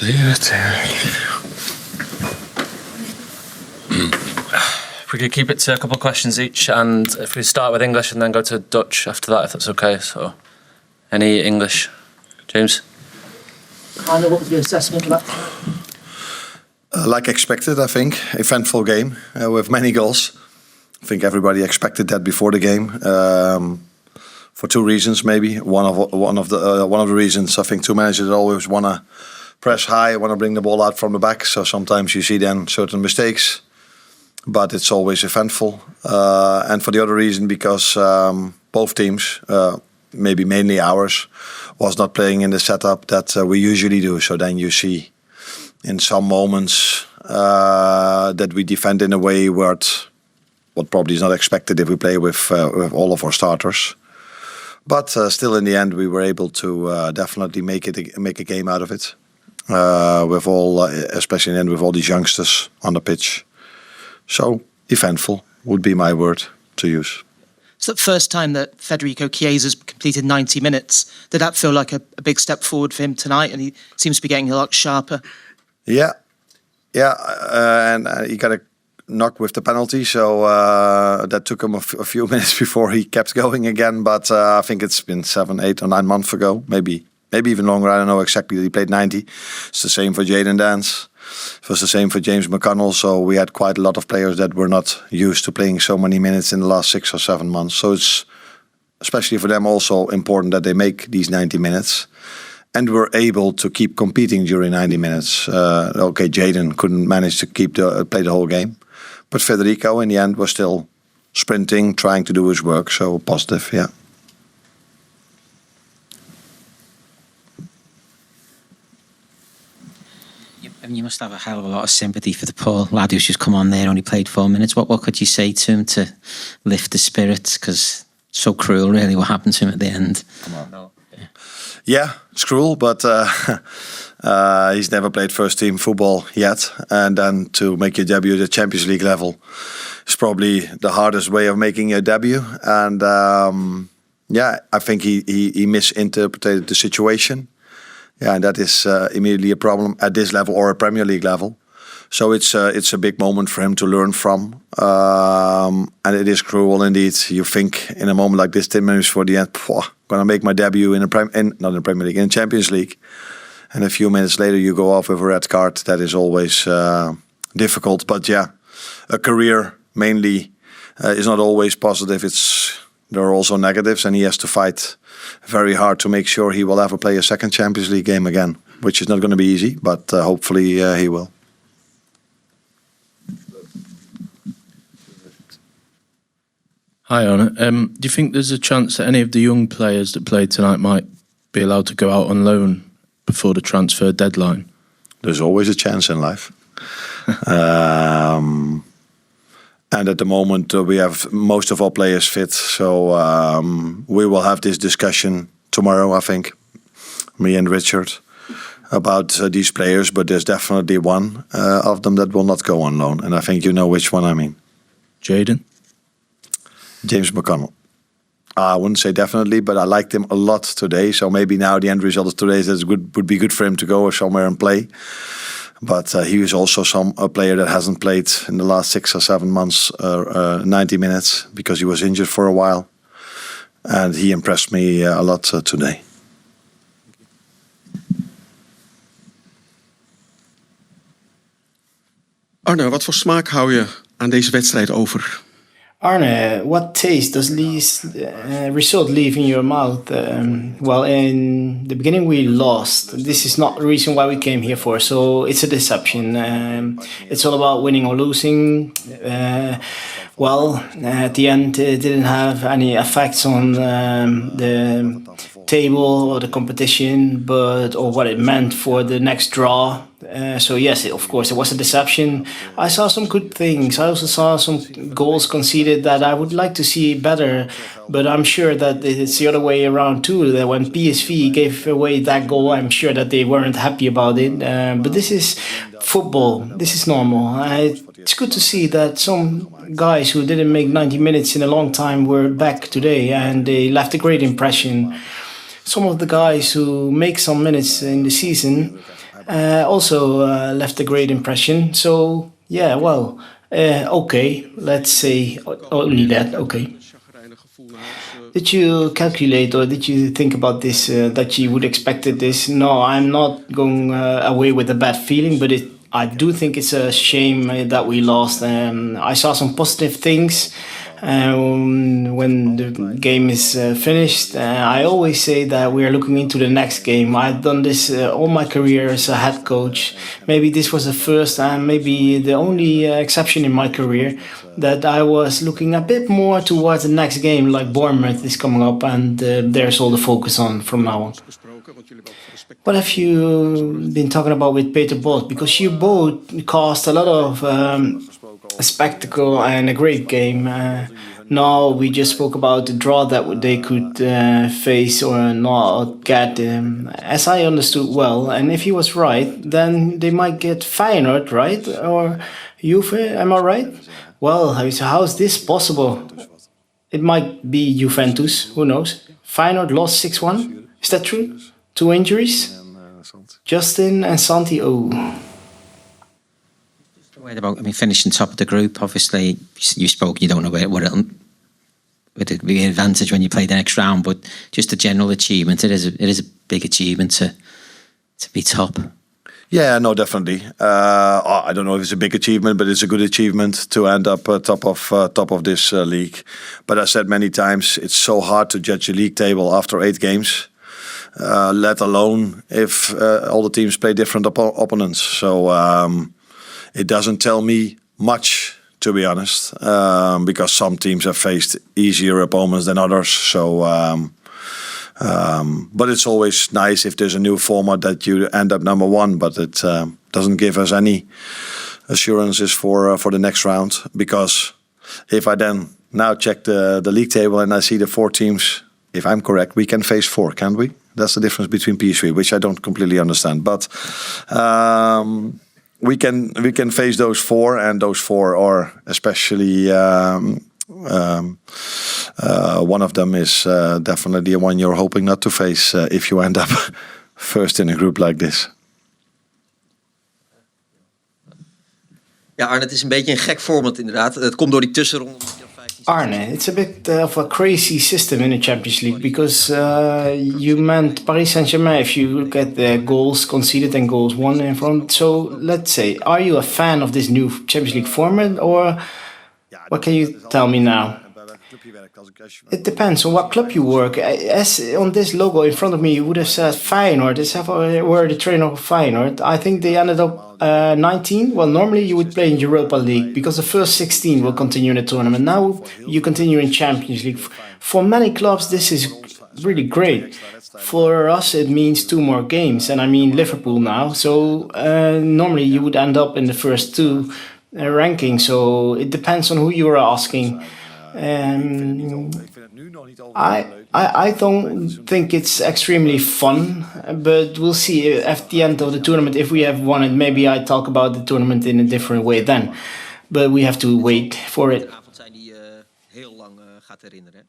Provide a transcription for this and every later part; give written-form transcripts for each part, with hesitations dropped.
We could keep it to a couple of questions each, and if we start with English and then go to Dutch after that, if that's okay. So, any English? James? Arne, what was your assessment of that? Like expected, I think. Eventful game with many goals. I think everybody expected that before the game. For two reasons, maybe. One of the reasons, I think two managers always want to press high, want to bring the ball out from the back. So sometimes you see then certain mistakes, but it's always eventful. And for the other reason, because both teams, maybe mainly ours, was not playing in the setup that we usually do. So then you see in some moments that we defend in a way what probably is not expected if we play with all of our starters. But still, in the end, we were able to definitely make a game out of it. With all, especially in the end, with all these youngsters on the pitch. So eventful would be my word to use. It's the first time that Federico Chiesa's completed 90 minutes. Did that feel like a big step forward for him tonight? And he seems to be getting a lot sharper. Yeah, and he got a knock with the penalty, so that took him a few minutes before he kept going again. But I think it's been 7, 8 or 9 months ago, maybe even longer. I don't know exactly. He played 90. It's the same for Jaden Dance. It was the same for James McConnell. So we had quite a lot of players that were not used to playing so many minutes in the last 6 or 7 months. So it's especially for them also important that they make these 90 minutes. And were able to keep competing during 90 minutes. Okay, Jaden couldn't manage to play the whole game. But Federico, in the end, was still sprinting, trying to do his work. So positive, yeah. You must have a hell of a lot of sympathy for the poor lad who's just come on there, only played 4 minutes. What could you say to him to lift the spirits? Because it's so cruel, really, what happened to him at the end. Come on. No. Yeah, it's cruel, but he's never played first team football yet. And then to make your debut at the Champions League level is probably the hardest way of making your debut. And I think he misinterpreted the situation. Yeah, and that is immediately a problem at this level or a Premier League level. So it's a big moment for him to learn from. And it is cruel indeed. You think in a moment like this, 10 minutes for the end, going to make my debut not in the Premier League, in the Champions League. And a few minutes later you go off with a red card. That is always difficult. But yeah, a career mainly is not always positive. There are also negatives, and he has to fight very hard to make sure he will ever play a second Champions League game again, which is not going to be easy, but hopefully he will. Hi, Arne. Do you think there's a chance that any of the young players that played tonight might be allowed to go out on loan before the transfer deadline? There's always a chance in life. And at the moment we have most of our players fit. So we will have this discussion tomorrow, I think, me and Richard, about these players. But there's definitely one of them that will not go on loan. And I think you know which one I mean. Jaden? James McConnell. I wouldn't say definitely, but I liked him a lot today. So maybe now the end result of today is that it would be good for him to go somewhere and play. But he is also a player that hasn't played in the last 6 or 7 months 90 minutes because he was injured for a while. And he impressed me a lot today. Arne, wat voor smaak hou je aan deze wedstrijd over? Arne, what taste does this result leave in your mouth? Well, in the beginning we lost. This is not the reason why we came here for, so it's a deception. It's all about winning or losing. At the end it didn't have any effects on the table or the competition, or what it meant for the next draw. So yes, of course, it was a deception. I saw some good things. I also saw some goals conceded that I would like to see better. But I'm sure that it's the other way around too. That when PSV gave away that goal, I'm sure that they weren't happy about it. But this is football. This is normal. It's good to see that some guys who didn't make 90 minutes in a long time were back today, and they left a great impression. Some of the guys who make some minutes in the season also left a great impression. So yeah, well, okay, let's say only that. Okay. Did you calculate or did you think about this, that you would expected this? No, I'm not going away with a bad feeling, but I do think it's a shame that we lost. I saw some positive things when the game is finished. I always say that we are looking into the next game. I've done this all my career as a head coach. Maybe this was the first and maybe the only exception in my career that I was looking a bit more towards the next game, like Bournemouth is coming up, and there's all the focus on from now on. What have you been talking about with Peter Bosz? Because you both caused a lot of a spectacle and a great game. Now we just spoke about the draw that they could face or not get, as I understood well. And if he was right, then they might get Feyenoord, right? Or Juve, am I right? Well, how's this possible? It might be Juventus, who knows? Feyenoord lost 6-1, is that true? 2 injuries? Justin and Santi, oh. Worried about, finishing top of the group. Obviously, you spoke. You don't know what it'll be an advantage when you play the next round, but just a general achievement. It is a big achievement to be top. Yeah, no, definitely. I don't know if it's a big achievement, but it's a good achievement to end up top of this league. But I said many times, it's so hard to judge a league table after 8 games. Let alone if all the teams play different opponents. So it doesn't tell me much, to be honest, because some teams have faced easier opponents than others. So, but it's always nice if there's a new format that you end up number 1. But it doesn't give us any assurances for the next round. Because if I then now check the league table and I see the 4 teams, if I'm correct, we can face 4, can't we? That's the difference between PSV, which I don't completely understand. But we can face those 4, and those 4 are especially one of them is definitely the one you're hoping not to face if you end up first in a group like this. Ja, Arne, het is een beetje een gek format inderdaad. Het komt door die tussenronde. Arne, it's a bit of a crazy system in the Champions League because you meant Paris Saint-Germain if you look at the goals conceded and goals won in front. So let's say, are you a fan of this new Champions League format or what can you tell me now? It depends on what club you work. As on this logo in front of me, you would have said Feyenoord. Were the trainer of Feyenoord. I think they ended up 19. Well, normally you would play in Europa League because the first 16 will continue in the tournament. Now you continue in Champions League. For many clubs, this is really great. For us, it means 2 more games, and I mean Liverpool now. So normally you would end up in the first 2 ranking. So it depends on who you are asking. I don't think it's extremely fun, but we'll see at the end of the tournament if we have won it. Maybe I talk about the tournament in a different way then, but we have to wait for it.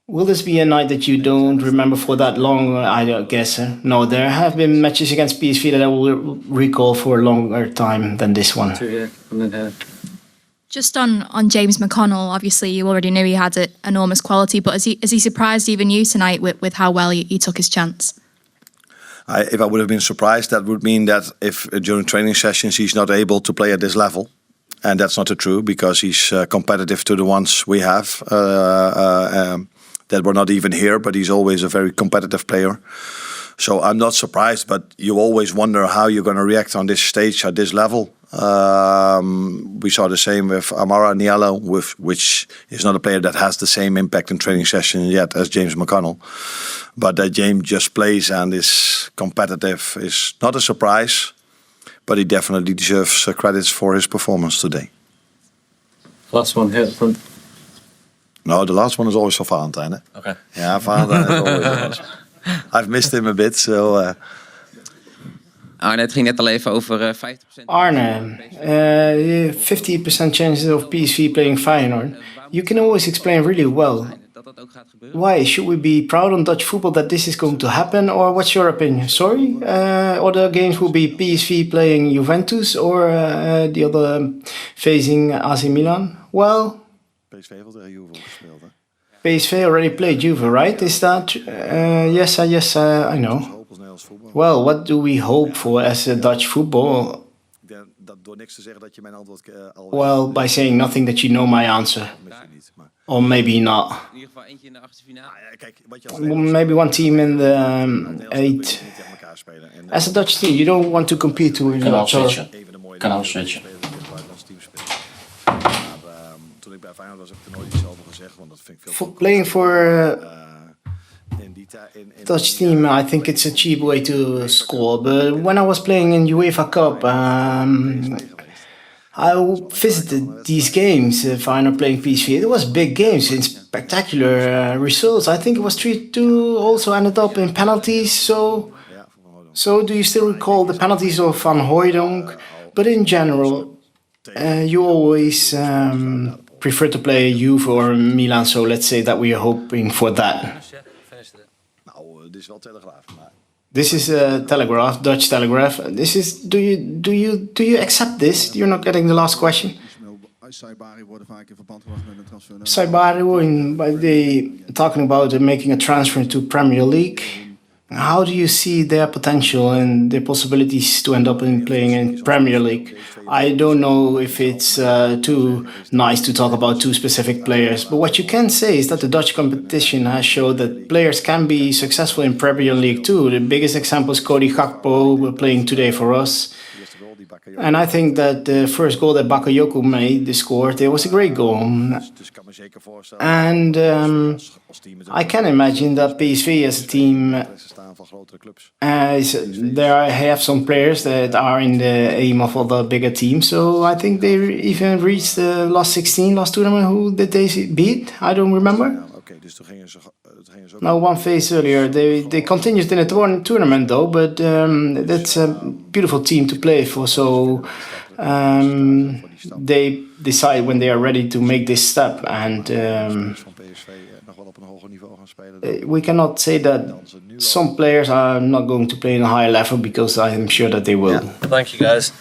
Will this be a night that you don't remember for that long? I guess. No, there have been matches against PSV that I will recall for a longer time than this one. Just on James McConnell, obviously you already knew he had enormous quality, but has he surprised even you tonight with how well he took his chance? If I would have been surprised, that would mean that if during training sessions he's not able to play at this level. And that's not true because he's competitive to the ones we have that were not even here, but he's always a very competitive player. So I'm not surprised, but you always wonder how you're going to react on this stage at this level. We saw the same with Amara Nallo, which is not a player that has the same impact in training session yet as James McConnell. But that James just plays and is competitive is not a surprise, but he definitely deserves credits for his performance today. Last one here at the front. No, the last one is always for Valentijn. Eh? Okay. Yeah, Valentijn is always. I've missed him a bit, so... Arne, het ging net al even over 50%. Arne, 50% chances of PSV playing Feyenoord. You can always explain really well. dat ook gaat gebeuren? Why should we be proud on Dutch football that this is going to happen, or what's your opinion? Sorry, other games will be PSV playing Juventus, or the other facing AC Milan. Well, PSV heeft al tegen Juve gespeeld, hè? PSV already played Juve, right? Is that? Yes, I know. Well, what do we hope for as a Dutch football? Door niks te zeggen dat je mijn antwoord al. Well, by saying nothing that you know my answer. Or maybe not. In ieder geval eentje in de achtste finale. Maybe one team in the 8. As a Dutch team, you don't want to compete with Kan al switchen. Kan al switchen. Toen ik bij Feyenoord was, heb ik er nooit iets over gezegd, want dat vind ik veel. Playing for Dutch team, I think it's a cheap way to score. But when I was playing in UEFA Cup, I visited these games. Feyenoord playing PSV. It was big games and spectacular results. I think it was 3-2. Also ended up in penalties. So do you still recall the penalties of Van Hooijdonk? But in general, you always prefer to play Juve or Milan. So let's say that we are hoping for that. Dit is wel Telegraaf, maar. This is a Telegraph, Dutch Telegraph. This is. Do you accept this? You're not getting the last question. Saibari, they talking about making a transfer to Premier League. How do you see their potential and their possibilities to end up in playing in Premier League? I don't know if it's too nice to talk about two specific players, but what you can say is that the Dutch competition has shown that players can be successful in Premier League too. The biggest example is Cody Gakpo playing today for us. And I think that the first goal that Bakayoko scored, it was a great goal. And I can imagine that PSV as a team, have some players that are in the aim of all the bigger teams. So I think they even reached the last tournament. Who did they beat? I don't remember. No, one phase earlier. They continued in the tournament though, but that's a beautiful team to play for. So they decide when they are ready to make this step, and we cannot say that some players are not going to play in a higher level, because I am sure that they will. Thank you, guys.